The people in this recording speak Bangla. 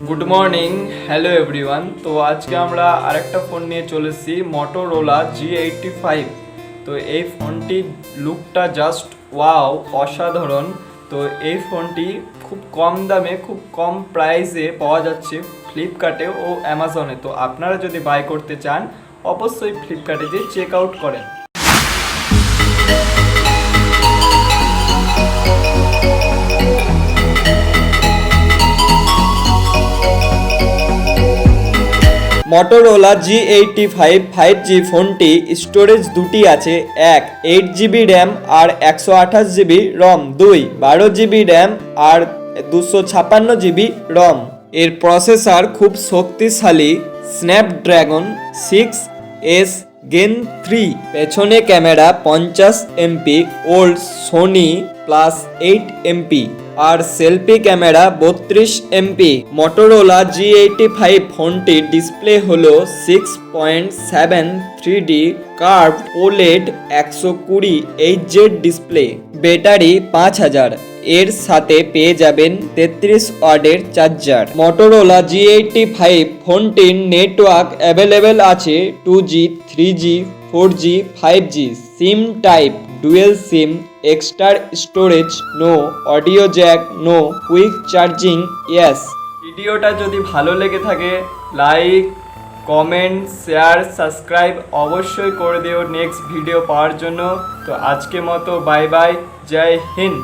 Good morning, hello everyone. তো আজকে আমরা আরেকটা ফোন নিয়ে চলেছি, Motorola G85। তো এই ফোনটির লুকটা জাস্ট ওয়াও, অসাধারণ। তো এই ফোনটি খুব কম দামে, খুব কম প্রাইসে পাওয়া যাচ্ছে ফ্লিপকার্টে ও অ্যামাজনে। তো আপনারা যদি বাই করতে চান অবশ্যই ফ্লিপকার্টে গিয়ে চেক আউট করেন। Motorola G85 5G ফোনটি স্টোরেজ দুটি আছে, এক 8GB র্যাম আর 128GB রম, দুই 12GB র্যাম আর 256GB রম। এর প্রসেসর খুব শক্তিশালী স্ন্যাপড্রাগন 6S Gen 3। পেছনে camera 50MP old Sony +8MP আর selfie camera 32MP। Motorola G85 ফোনটির ডিসপ্লে হলো 6.73D curved OLED 120Hz display. Battery 5000। এর সাথে পেয়ে যাবেন 33 ওয়াটের চার্জার। Motorola G85 ফোনটির নেটওয়ার্ক অ্যাভেলেবেল আছে 2G 3G 4G 5G। SIM type dual SIM, extra storage no, audio jack no, quick charging yes. ভিডিওটা যদি ভালো লেগে থাকে লাইক, কমেন্ট, শেয়ার, সাবস্ক্রাইব অবশ্যই করে দিও নেক্সট ভিডিও পাওয়ার জন্য। তো আজকে মতো বাই বাই, জয় হিন্দ।